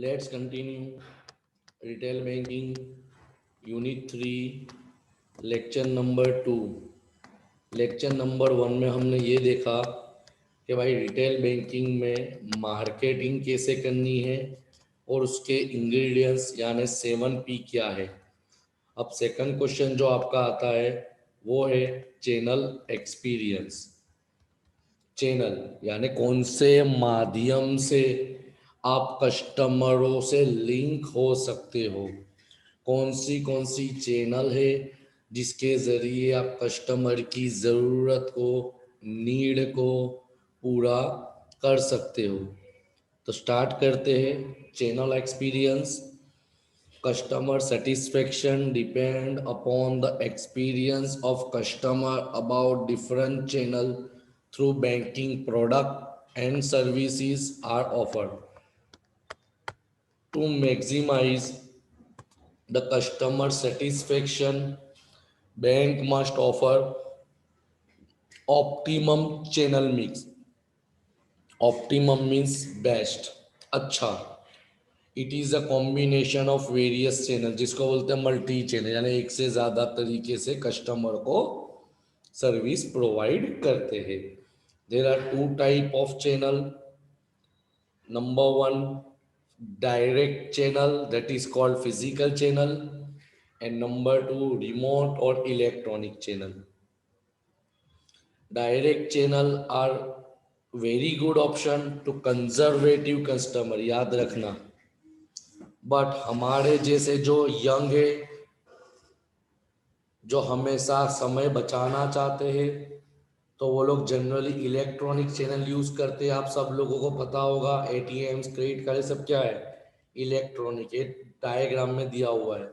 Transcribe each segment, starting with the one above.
Let's continue retail banking unit 3 lecture number 2। Lecture number 1 में हमने ये देखा कि भाई रिटेल बैंकिंग में मार्केटिंग कैसे करनी है और उसके इंग्रेडिएंट्स यानी 7P क्या है। अब सेकंड क्वेश्चन जो आपका आता है वो है चैनल एक्सपीरियंस। चैनल यानी कौन से माध्यम से आप कस्टमरों से लिंक हो सकते हो, कौन सी चैनल है जिसके ज़रिए आप कस्टमर की ज़रूरत को, नीड को पूरा कर सकते हो। तो स्टार्ट करते हैं। Channel experience. Customer satisfaction depend upon the experience of customer about different channel through banking product and services are offered. To maximize the customer satisfaction, bank must offer optimum channel mix. Optimum means best, अच्छा। It is a combination of various channel, जिसको बोलते हैं multi channel, यानी एक से ज़्यादा तरीके से कस्टमर को सर्विस प्रोवाइड करते हैं। There are two type of channel. Number one, direct channel that is called physical channel, and number two remote or electronic channel. Direct channel are very good option to conservative customer, याद रखना। But हमारे जैसे जो young है, जो हमेशा समय बचाना चाहते हैं, तो वो लोग जनरली इलेक्ट्रॉनिक चैनल यूज़ करते हैं। आप सब लोगों को पता होगा एटीएम्स, क्रेडिट कार्ड, सब क्या है, इलेक्ट्रॉनिक। ये डायग्राम में दिया हुआ है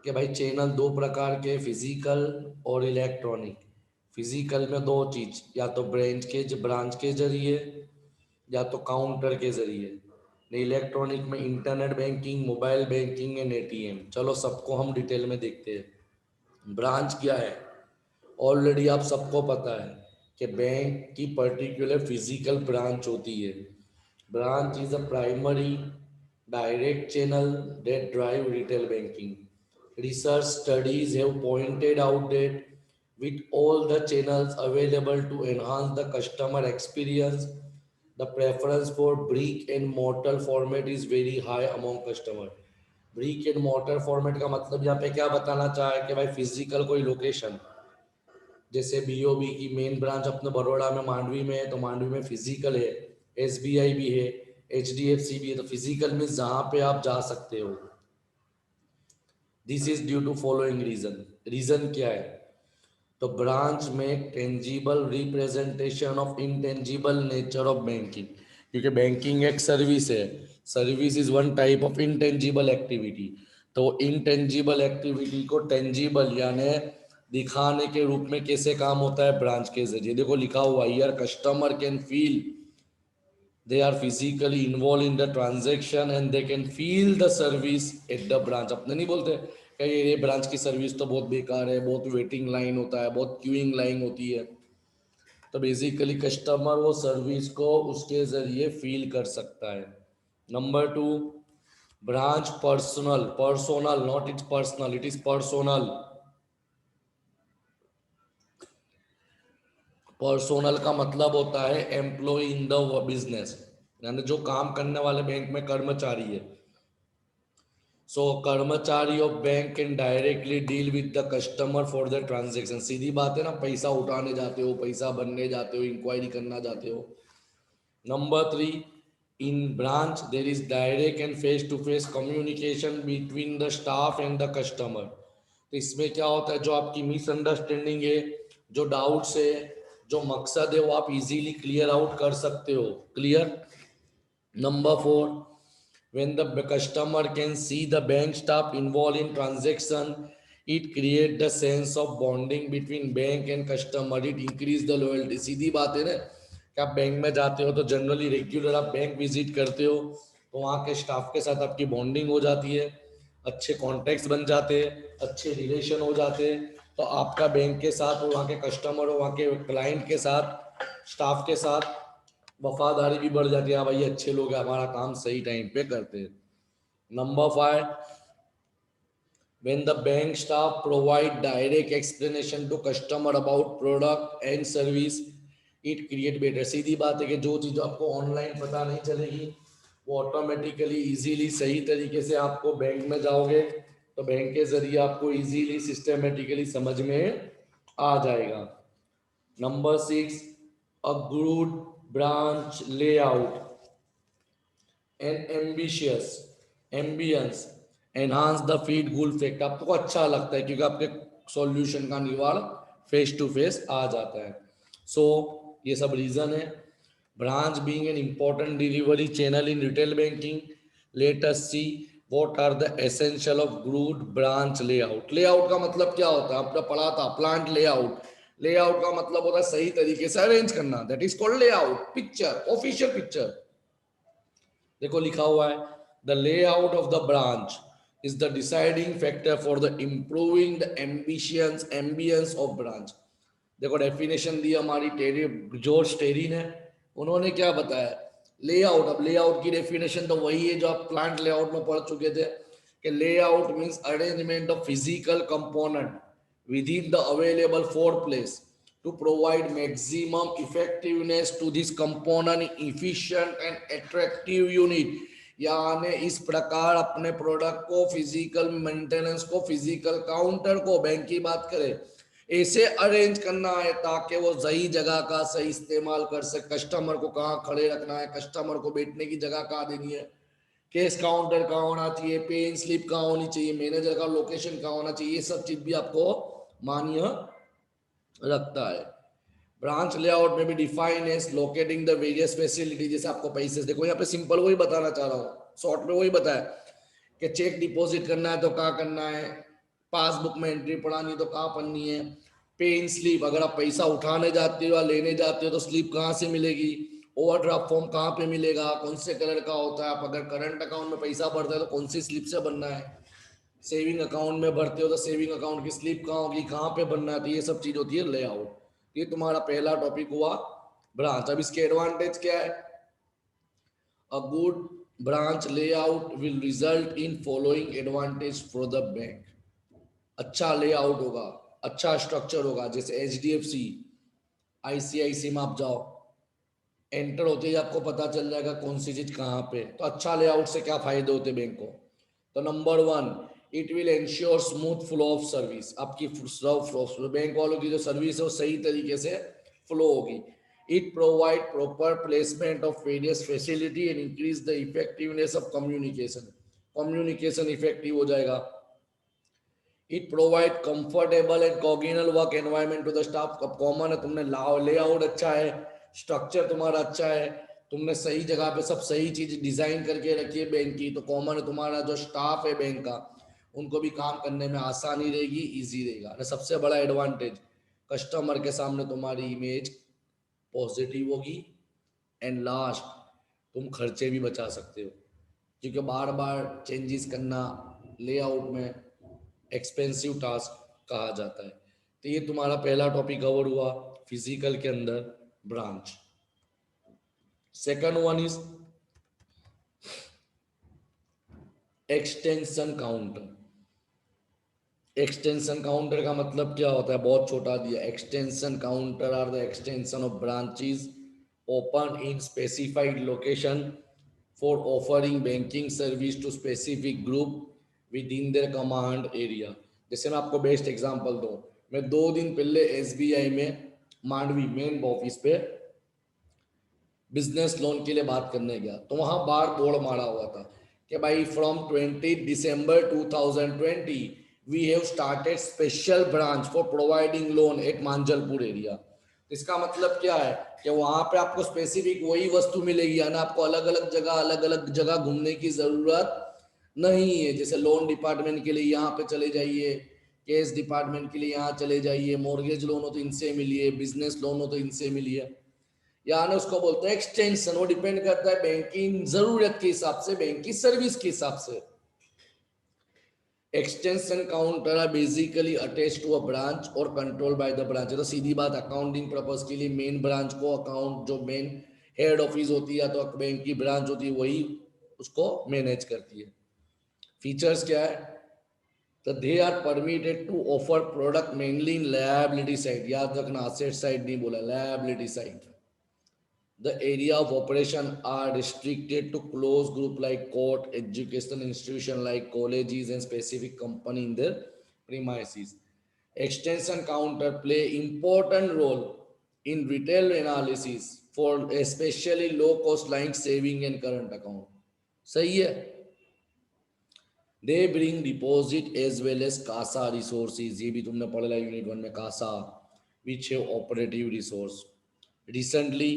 कि भाई चैनल दो प्रकार के, फिजिकल और इलेक्ट्रॉनिक। फिजिकल में दो चीज़, या तो ब्रांच के जरिए या तो काउंटर के जरिए। इलेक्ट्रॉनिक में internet banking, mobile banking and ATM. चलो सबको हम डिटेल में देखते हैं। ब्रांच क्या है, ऑलरेडी आप सबको पता है कि बैंक की पर्टिकुलर फिजिकल ब्रांच होती है। Branch is a primary direct channel that drive retail banking. Research studies have pointed out that with all the channels available to enhance the customer experience, the preference for brick and mortar format is very high among customer। Brick and motor format का मतलब यहाँ पे क्या बताना चाहे कि भाई physical कोई लोकेशन, जैसे बीओबी की मेन ब्रांच अपने बड़ौदा में मांडवी में है, तो मांडवी में फिजिकल है। एसबीआई भी है, एचडीएफसी भी है, तो फिजिकल में जहाँ पे आप जा सकते हो। This is due to following reason. Reason क्या है, तो ब्रांच में tangible representation of intangible nature of banking, क्योंकि बैंकिंग एक सर्विस है। Service is one type of intangible activity. तो इंटेंजिबल एक्टिविटी को टेंजिबल यानी दिखाने के रूप में कैसे काम होता है, ब्रांच के जरिए। देखो लिखा हुआ here, customer can feel they are physically involved in the transaction and they can feel the service at the branch। अपने नहीं बोलते कि ये ब्रांच की सर्विस तो बहुत बेकार है, बहुत वेटिंग लाइन होता है, बहुत क्यूइंग लाइन होती है। तो बेसिकली कस्टमर वो सर्विस को उसके जरिए फील कर सकता है। Number two, branch personal, personnel, not it's personal, it is personnel. Personnel का मतलब होता है एम्प्लॉय इन द बिजनेस, यानी जो काम करने वाले बैंक में कर्मचारी है। सो कर्मचारी of bank can directly deal with the customer for the transaction. सीधी बात है ना, पैसा उठाने जाते हो, पैसा भरने जाते हो, इंक्वायरी करना जाते हो। Number three, in branch there is direct and face to face communication between the staff and the customer. तो इसमें क्या होता है, जो आपकी मिसअंडरस्टैंडिंग है, जो डाउट्स है, जो मकसद है, वो आप इजीली क्लियर आउट कर सकते हो। Clear. Number four, when the customer can see the bank staff involved in transaction, it create the sense of bonding between bank and customer, it increase the loyalty। सीधी बात है ना कि आप bank में जाते हो तो जनरली रेगुलर आप बैंक विजिट करते हो, तो वहाँ के स्टाफ के साथ आपकी बॉन्डिंग हो जाती है, अच्छे कॉन्टेक्ट्स बन जाते हैं, अच्छे रिलेशन हो जाते हैं। तो आपका बैंक के साथ और वहाँ के कस्टमर और वहाँ के क्लाइंट के साथ, स्टाफ के साथ वफादारी भी बढ़ जाती है, हाँ भाई अच्छे लोग हैं, हमारा काम सही टाइम पे करते हैं। Number 5, when the bank staff provide direct explanation to customer about product and service, it create better। सीधी बात है कि जो चीज आपको ऑनलाइन पता नहीं चलेगी वो ऑटोमेटिकली इजीली सही तरीके से आपको बैंक में जाओगे तो बैंक के जरिए आपको इजीली सिस्टमेटिकली समझ में आ जाएगा। Number 6, a good branch layout and ambitious ambience enhance the feed goal fact। आपको अच्छा लगता है क्योंकि आपके सॉल्यूशन का निर्माण फेस टू फेस आ जाता है। सो ये सब रीजन है। Branch being an important delivery channel in retail banking, let us see what are the essential of good branch layout. Layout का मतलब क्या होता है, आपने पढ़ा था प्लांट लेआउट। लेआउट का मतलब होता है सही तरीके से अरेंज करना, that is called layout. Picture, official picture देखो लिखा हुआ है, the layout of the branch is the deciding factor for the improving the ambience of branch. देखो डेफिनेशन दी हमारी जॉर्ज टेरी ने, उन्होंने क्या बताया लेआउट। अब लेआउट की डेफिनेशन तो वही है जो आप प्लांट लेआउट में पढ़ चुके थे कि layout means arrangement of physical component within the available floor place to provide maximum effectiveness to this component efficient and attractive unit। यानी इस प्रकार अपने प्रोडक्ट को, फिजिकल मेंटेनेंस को, फिजिकल काउंटर को, बैंक की बात करें, ऐसे अरेंज करना है ताकि वो सही जगह का सही इस्तेमाल कर सके। कस्टमर को कहाँ खड़े रखना है, कस्टमर को बैठने की जगह कहाँ देनी है, कैश काउंटर कहाँ होना चाहिए, पे स्लिप कहाँ होनी चाहिए, मैनेजर का लोकेशन कहाँ होना चाहिए, ये सब चीज भी आपको मान्य रखता है। ब्रांच लेआउट में भी define as locating the various facility. जैसे आपको पैसे, देखो यहाँ पे सिंपल वही बताना चाह रहा हूँ, शॉर्ट में वही बताया कि चेक डिपॉजिट करना है तो कहाँ करना है, पासबुक में एंट्री पढ़ानी तो कहाँ पढ़नी है, पे इन स्लिप अगर आप पैसा उठाने जाते हो या लेने जाते हो तो स्लिप कहाँ से मिलेगी, ओवरड्राफ्ट फॉर्म कहाँ पे मिलेगा, कौन से कलर का होता है, आप अगर करंट अकाउंट में पैसा भरते हो तो कौन सी स्लिप से भरना है, सेविंग अकाउंट में भरते हो तो सेविंग अकाउंट की स्लिप कहाँ होगी, कहाँ पे बनना है, तो ये सब चीज होती है लेआउट। ये तुम्हारा पहला टॉपिक हुआ ब्रांच। अब इसके एडवांटेज क्या है, a good branch layout will result in following advantage for the bank. अच्छा लेआउट होगा, अच्छा स्ट्रक्चर होगा, जैसे एचडीएफसी, आईसीआईसी में आप जाओ, एंटर होते ही आपको पता चल जाएगा कौन सी चीज कहाँ पे। तो अच्छा लेआउट से क्या फायदे होते बैंक को, तो number 1, it will ensure smooth flow of service. आपकी बैंक वालों की जो सर्विस है वो सही तरीके से फ्लो होगी। It provide proper placement of various facility and increase the effectiveness of communication. Communication effective हो जाएगा। It provide comfortable and congenial work environment to the staff. अब कॉमन है, तुमने लेआउट अच्छा है, स्ट्रक्चर तुम्हारा अच्छा है, तुमने सही जगह पे सब सही चीज डिजाइन करके रखी है बैंक की, तो कॉमन है तुम्हारा जो स्टाफ है बैंक का, उनको भी काम करने में आसानी रहेगी, इजी रहेगा। सबसे बड़ा एडवांटेज, कस्टमर के सामने तुम्हारी इमेज पॉजिटिव होगी। एंड लास्ट, तुम खर्चे भी बचा सकते हो क्योंकि बार बार चेंजेस करना लेआउट में एक्सपेंसिव टास्क कहा जाता है। तो ये तुम्हारा पहला टॉपिक कवर हुआ फिजिकल के अंदर branch. Second one is extension counter. Extension counter का मतलब क्या होता है, बहुत छोटा दिया, extension counter are the extension of branches open in specified location for offering banking service to specific group within their command area. जैसे मैं आपको बेस्ट एग्जांपल दूं, मैं 2 दिन पहले एसबीआई में मांडवी मेन ऑफिस पे बिजनेस लोन के लिए बात करने गया, तो वहां बार बोर्ड मारा हुआ था कि भाई from 20 December 2020 we have started special branch for providing loan at Manjalpur area. इसका मतलब क्या है कि वहां पे आपको स्पेसिफिक वही वस्तु मिलेगी, यानी आपको अलग अलग जगह घूमने की जरूरत नहीं है। जैसे लोन डिपार्टमेंट के लिए यहाँ पे चले जाइए, केस डिपार्टमेंट के लिए यहाँ चले जाइए, मॉर्गेज लोन हो तो इनसे मिलिए, बिजनेस लोन हो तो इनसे मिलिए। यानी उसको बोलते हैं एक्सटेंशन। वो डिपेंड करता है बैंक की जरूरत के हिसाब से, बैंक की सर्विस के हिसाब से। Extension counter are basically attach to a branch और कंट्रोल बाय द ब्रांच। तो सीधी बात, अकाउंटिंग पर्पस के लिए मेन ब्रांच को अकाउंट जो मेन हेड ऑफिस होती है या तो बैंक की ब्रांच होती है, वही उसको मैनेज करती है। फीचर्स क्या है? तो they are permitted to offer product mainly in liability side, याद रखना असेट साइड नहीं बोला, liability side. The area of operation are restricted to close group like court, educational institution like colleges and specific company in their premises. Extension counter play important role in retail analysis for especially low cost like saving and current account. सही है? They bring deposit as well as CASA resources. ये भी तुमने पढ़ा unit 1 में, CASA which have operative resource. Recently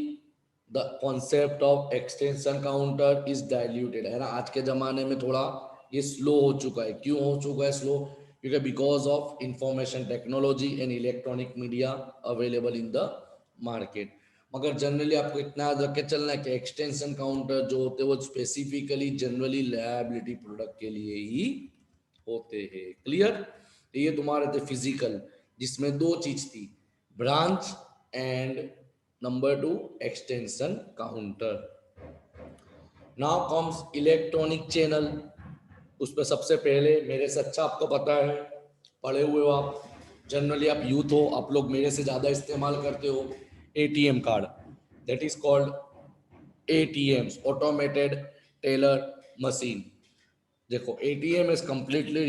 the concept of extension counter is diluted, है ना। आज के जमाने में थोड़ा ये स्लो हो चुका है। क्यों हो चुका है स्लो? क्योंकि because of information technology and electronic media available in the market. मगर जनरली आपको इतना याद रख के चलना है कि एक्सटेंशन काउंटर जो होते हैं वो स्पेसिफिकली जनरली लायबिलिटी प्रोडक्ट के लिए ही होते हैं। क्लियर? ये तुम्हारे थे फिजिकल, जिसमें दो चीज थी, branch and number 2 extension counter. Now comes electronic channel. उस पर सबसे पहले मेरे से अच्छा आपको पता है, पढ़े हुए हो आप, जनरली आप यूथ हो, आप लोग मेरे से ज़्यादा इस्तेमाल करते हो ATM card, that is called ATMs, automated teller machine. देखो ATM is completely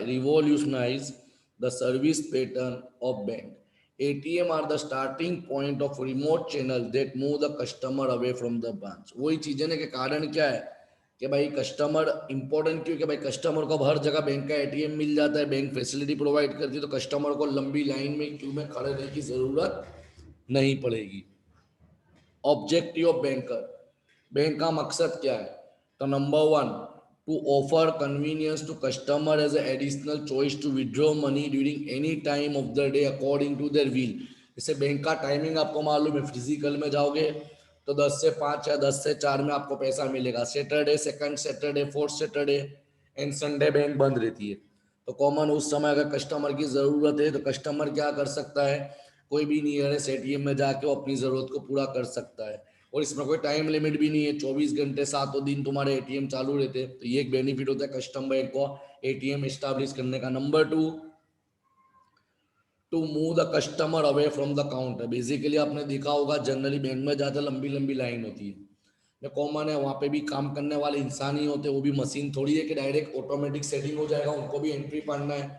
revolutionise the service pattern of bank. ATM are the starting point of remote channel that move the customer away from the branch। वही चीजें ने के कारण क्या है कि भाई कस्टमर इंपॉर्टेंट क्यों कि भाई कस्टमर को अब हर जगह बैंक का एटीएम मिल जाता है, बैंक फैसिलिटी प्रोवाइड करती है, तो कस्टमर को लंबी लाइन में क्यू में खड़े रहने की जरूरत नहीं पड़ेगी। ऑब्जेक्टिव ऑफ बैंकर, बैंक का मकसद क्या है? तो number 1 to offer convenience to customer as additional choice to withdraw money during any time of the day according to their will. जैसे बैंक का टाइमिंग आपको मालूम है, फिजिकल में जाओगे तो 10 से 5 या 10 से 4 में आपको पैसा मिलेगा। Saturday, second Saturday, fourth Saturday and Sunday bank बंद रहती है। तो कॉमन उस समय अगर कस्टमर की जरूरत है तो कस्टमर क्या कर सकता है, कोई भी नियरेस्ट एटीएम में जाके वो अपनी जरूरत को पूरा कर सकता है। और इसमें कोई टाइम लिमिट भी नहीं है, 24 घंटे 7 दिन तुम्हारे एटीएम चालू रहते हैं। तो ये एक बेनिफिट होता है कस्टमर को एटीएम एस्टैब्लिश करने का। Number 2 to move the customer away from the counter. Basically आपने देखा होगा जनरली बैंक में जाते लंबी लंबी लाइन होती है, कॉमन है, वहाँ पे भी काम करने वाले इंसान ही होते हैं, वो भी मशीन थोड़ी है कि डायरेक्ट ऑटोमेटिक सेटिंग हो जाएगा, उनको भी एंट्री पढ़ना है,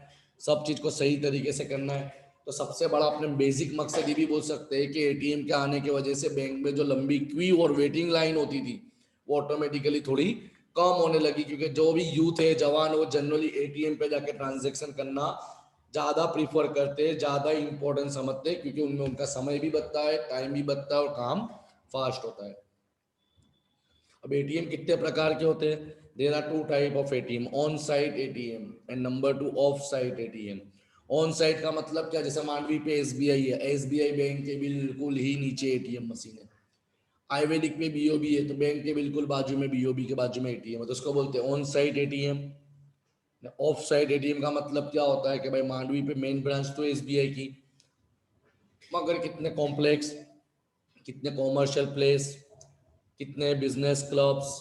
सब चीज को सही तरीके से करना है। तो सबसे बड़ा अपने बेसिक मकसद ये भी बोल सकते हैं कि एटीएम के आने की वजह से बैंक में जो लंबी क्यू और वेटिंग लाइन होती थी वो ऑटोमेटिकली थोड़ी कम होने लगी, क्योंकि जो भी यूथ है, जवान, वो जनरली एटीएम पे जाके ट्रांजेक्शन करना ज्यादा प्रीफर करते हैं, ज्यादा इंपॉर्टेंट समझते हैं, क्योंकि उनमें उनका समय भी बचता है, टाइम भी बचता है और काम फास्ट होता है। अब एटीएम कितने प्रकार के होते हैं? There are 2 type of ATM, on site ATM and number 2 off site ATM. On site का मतलब क्या? जैसे मांडवी पे एसबीआई है, एसबीआई बैंक के बिल्कुल ही नीचे एटीएम मशीन है। आयुर्वेदिक में बीओबी है तो बैंक के बिल्कुल बाजू में, बीओबी के बाजू में एटीएम है, तो उसको बोलते हैं on site ATM. Of site ATM का मतलब क्या होता है कि भाई मांडवी पे मेन ब्रांच तो एसबीआई की, मगर कितने कॉम्प्लेक्स, कितने कॉमर्शियल प्लेस, कितने बिजनेस क्लब्स,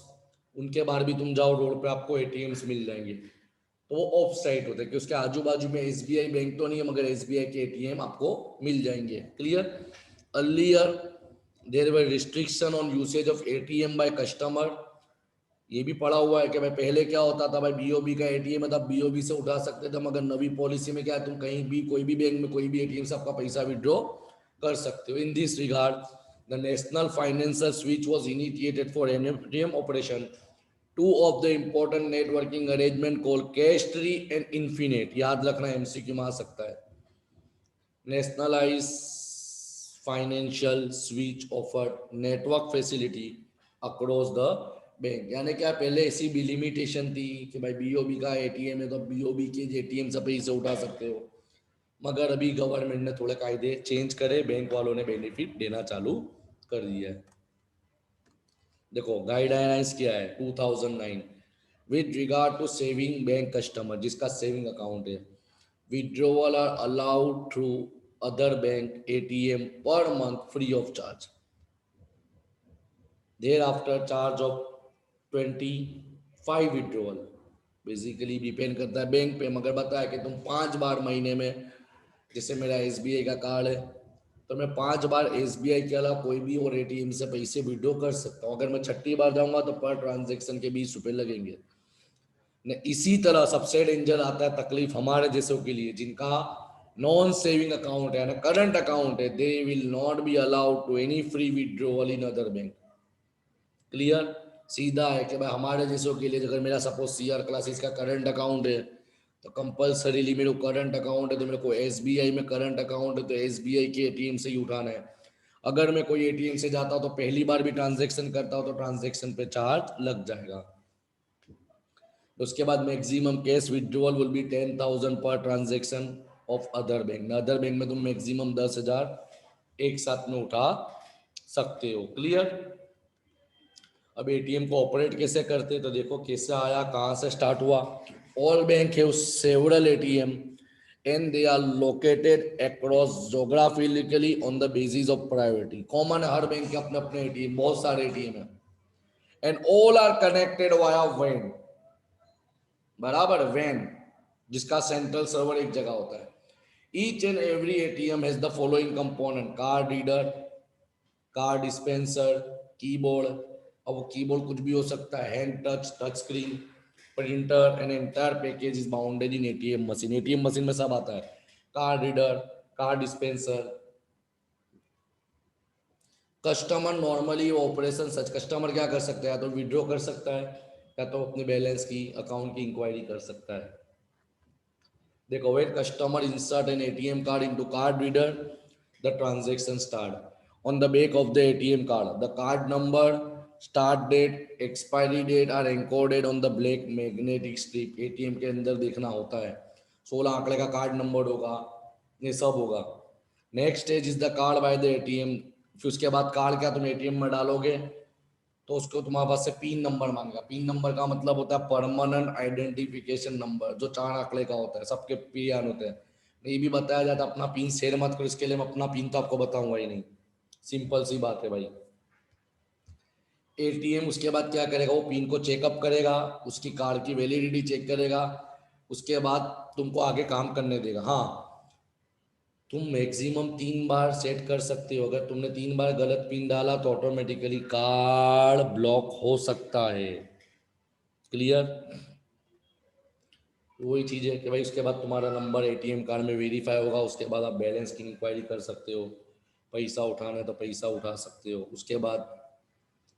उनके बाहर भी तुम जाओ रोड पे आपको एटीएम्स मिल जाएंगे, तो वो ऑफ साइट होते हैं कि उसके आजू बाजू में एसबीआई बैंक तो नहीं है मगर एसबीआई के एटीएम आपको मिल जाएंगे। Clear? Earlier there were restriction on usage of ATM by customer. ये भी पड़ा हुआ है कि भाई पहले क्या होता था, भाई बीओबी का एटीएम है, तब बीओबी से उठा सकते थे, मगर नवी पॉलिसी में क्या है, तुम कहीं भी कोई भी बैंक में कोई भी एटीएम से आपका पैसा विड्रॉ कर सकते हो। In this regard the national financial switch was initiated for ATM operation. Two of the important networking arrangement called cash tree and infinite, याद रखना एमसीक्यू में आ सकता है। Nationalise financial switch offer network facility across the bank. यानी क्या, पहले ऐसी भी लिमिटेशन थी कि भाई बीओबी का एटीएम है तो बीओबी के एटीएम से पैसे उठा सकते हो, मगर अभी गवर्नमेंट ने थोड़े कायदे चेंज करे, बैंक वालों ने बेनिफिट देना चालू कर दिया है। देखो गाइडलाइंस क्या है 2009 with regard to saving bank customer, जिसका सेविंग अकाउंट है, withdrawal are allowed through other bank ATM per month free of charge. Thereafter charge of 25 withdrawal. Basically depend करता है बैंक पे, मगर बताया कि तुम 5 बार महीने में, जैसे मेरा एसबीआई का कार्ड है तो मैं 5 बार एसबीआई के अलावा कोई भी और एटीएम से पैसे विड्रॉ कर सकता हूँ। अगर मैं छठी बार जाऊंगा तो पर ट्रांजेक्शन के 20 रुपए लगेंगे। ने इसी तरह सबसे डेंजर आता है तकलीफ हमारे जैसों के लिए जिनका नॉन सेविंग अकाउंट है ना करंट अकाउंट है, they will not be allowed to any free withdrawal in other bank. Clear? सीधा है कि भाई हमारे जैसों के लिए अगर मेरा सपोज सीआर क्लासेस का करंट अकाउंट है तो कंपलसरीली मेरे को करंट अकाउंट है तो मेरे को एसबीआई में करंट अकाउंट है तो एसबीआई के एटीएम से ही उठाना है। अगर मैं कोई एटीएम से जाता हूँ तो पहली बार भी ट्रांजेक्शन करता हूँ तो ट्रांजेक्शन पे चार्ज लग जाएगा। उसके बाद maximum cash withdrawal will be 10,000 per transaction of other bank. Other bank में तुम मैक्सिमम 10,000 एक साथ में उठा सकते हो। क्लियर? अब एटीएम को ऑपरेट कैसे करते तो देखो कैसे आया, कहाँ से स्टार्ट हुआ। All bank have several ATM and they are located across geographically on the basis of priority. Common है, हर बैंक के अपने अपने एटीएम, बहुत सारे एटीएम है and all are connected via वैन। बराबर, वैन जिसका सेंट्रल सर्वर एक जगह होता है। Each and every ATM has the following component: card reader, card dispenser, keyboard, अब वो कीबोर्ड कुछ भी हो सकता है, hand touch, touch screen, printer, an entire package is bounded in ATM machine. ATM machine में सब आता है, card reader, card dispenser. Customer normally operation such, customer क्या कर सकता है, या तो विड्रॉ कर सकता है या तो अपने बैलेंस की, अकाउंट की इंक्वायरी कर सकता है। देखो, when customer insert an ATM card into card reader, the transaction start. On the back of the ATM card, the card number, start date, expiry date are encoded on the black magnetic strip। ATM के अंदर देखना होता है, 16 आंकड़े का card number होगा, ये सब होगा। Next stage is the card by the ATM. फिर उसके बाद कार्ड क्या तुम एटीएम में डालोगे तो उसको तुम्हारे पास से पिन नंबर मांगेगा। पिन नंबर का मतलब होता है परमानेंट आइडेंटिफिकेशन नंबर, जो 4 आंकड़े का होता है, सबके पिन होते हैं। ये भी बताया जाता है अपना पिन शेयर मत करो, इसके लिए मैं अपना पिन तो आपको बताऊंगा ही नहीं। सिंपल सी बात है भाई। एटीएम उसके बाद क्या करेगा, वो पिन को चेकअप करेगा, उसकी कार्ड की वैलिडिटी चेक करेगा, उसके बाद तुमको आगे काम करने देगा। हाँ, तुम मैक्सिमम 3 बार सेट कर सकते हो। अगर तुमने 3 बार गलत पिन डाला तो ऑटोमेटिकली कार्ड ब्लॉक हो सकता है। क्लियर? वही चीज़ है कि भाई उसके बाद तुम्हारा नंबर एटीएम कार्ड में वेरीफाई होगा, उसके बाद आप बैलेंस की इंक्वायरी कर सकते हो, पैसा उठाना है तो पैसा उठा सकते हो। उसके बाद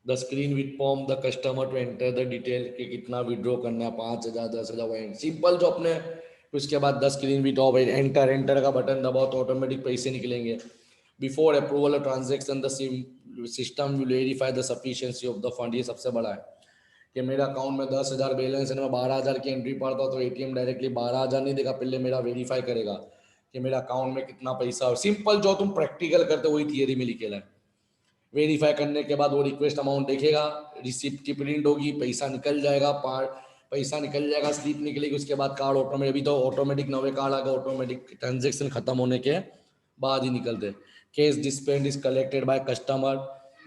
the screen with form the customer to enter the detail कि कितना विड्रॉ करना है, 5,000, 10,000, वही सिंपल जो अपने। उसके बाद the screen width of enter, enter का बटन दबाओ तो ऑटोमेटिक पैसे निकलेंगे। Before approval of transaction the system will verify the sufficiency of the fund. ये सबसे बड़ा है कि मेरा अकाउंट में 10,000 बैलेंस है, मैं 12,000 की एंट्री पड़ता हूँ तो एटीएम डायरेक्टली 12,000 नहीं देगा, पहले मेरा वेरीफाई करेगा कि मेरा अकाउंट में कितना पैसा है। सिंपल जो तुम प्रैक्टिकल करते हो वही थियरी में लिखेला है। वेरीफाई करने के बाद वो रिक्वेस्ट अमाउंट देखेगा, रिसिप्ट की प्रिंट होगी, पैसा निकल जाएगा, पैसा निकल जाएगा, स्लिप निकलेगी। उसके बाद कार्ड ऑटोमेटिक, अभी तो ऑटोमेटिक नवे कार्ड आएगा, ऑटोमेटिक ट्रांजेक्शन खत्म होने के बाद ही निकलते। Cash dispensed is collected by customer,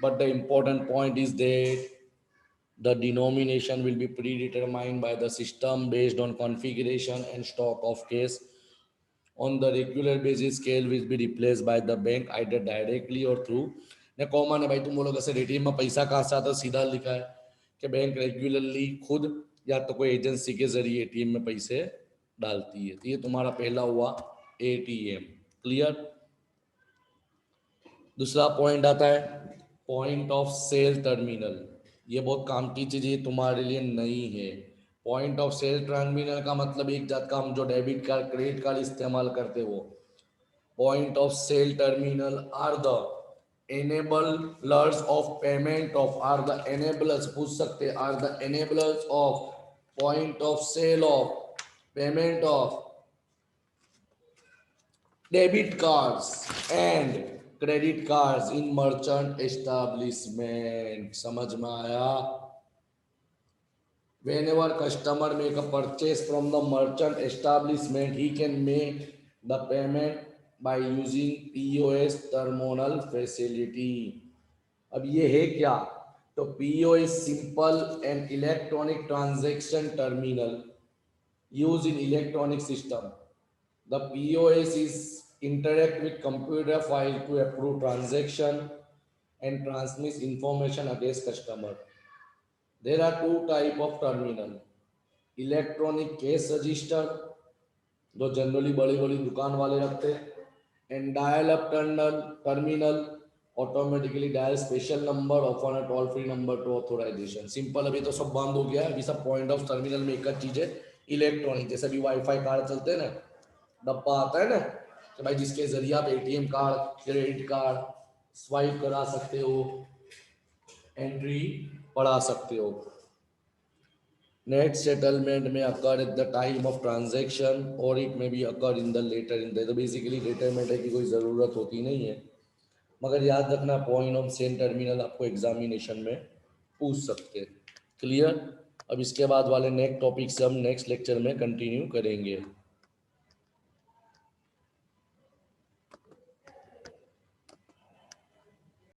but the important point is that the denomination will be predetermined by the system based on configuration and stock of cash. On the regular basis, scale will be replaced by the bank either directly or through। ने common है भाई, तुम बोलोगे sir ATM में पैसा कहाँ से आता है, सीधा लिखा है कि बैंक रेगुलरली खुद या तो कोई एजेंसी के जरिए एटीएम में पैसे डालती है। तो ये तुम्हारा पहला हुआ एटीएम। क्लियर? दूसरा पॉइंट आता है पॉइंट ऑफ सेल टर्मिनल। ये बहुत काम की चीज, ये तुम्हारे लिए नहीं है। पॉइंट ऑफ सेल टर्मिनल का मतलब एक जात का हम जो डेबिट कार्ड, क्रेडिट कार्ड इस्तेमाल करते हो। Point of sale terminal are the enablers of payment of, are the enablers, पूछ सकते, are the enablers of point of sale of payment of debit cards and credit cards in merchant establishment। समझ में आया? whenever customer make a purchase from the merchant establishment, he can make the payment by using POS terminal facility। अब ये है क्या, तो PO is simple and electronic transaction terminal used in electronic system. The POS is interact with computer file to approve transaction and transmits information against customer. There are two type of terminal. Electronic cash register जो generally बड़ी बड़ी दुकान वाले रखते हैं, and dial up terminal automatically dial special number offer a toll free number to authorization. Simple. अभी तो सब बंद हो गया है. अभी सब पॉइंट ऑफ टर्मिनल में एक चीज है इलेक्ट्रॉनिक. जैसे अभी वाईफाई कार्ड चलते हैं ना, डब्बा आता है ना कि भाई जिसके जरिए आप ATM card credit card swipe करा सकते हो, एंट्री पढ़ा सकते हो. नेट सेटलमेंट में occur at the time of transaction और it may be occur in the later in the. तो बेसिकली डिटरमेंट की कोई ज़रूरत होती नहीं है, मगर याद रखना पॉइंट ऑफ सेम टर्मिनल आपको एग्जामिनेशन में पूछ सकते हैं. क्लियर. अब इसके बाद वाले नेक्स्ट टॉपिक से हम नेक्स्ट लेक्चर में कंटिन्यू करेंगे.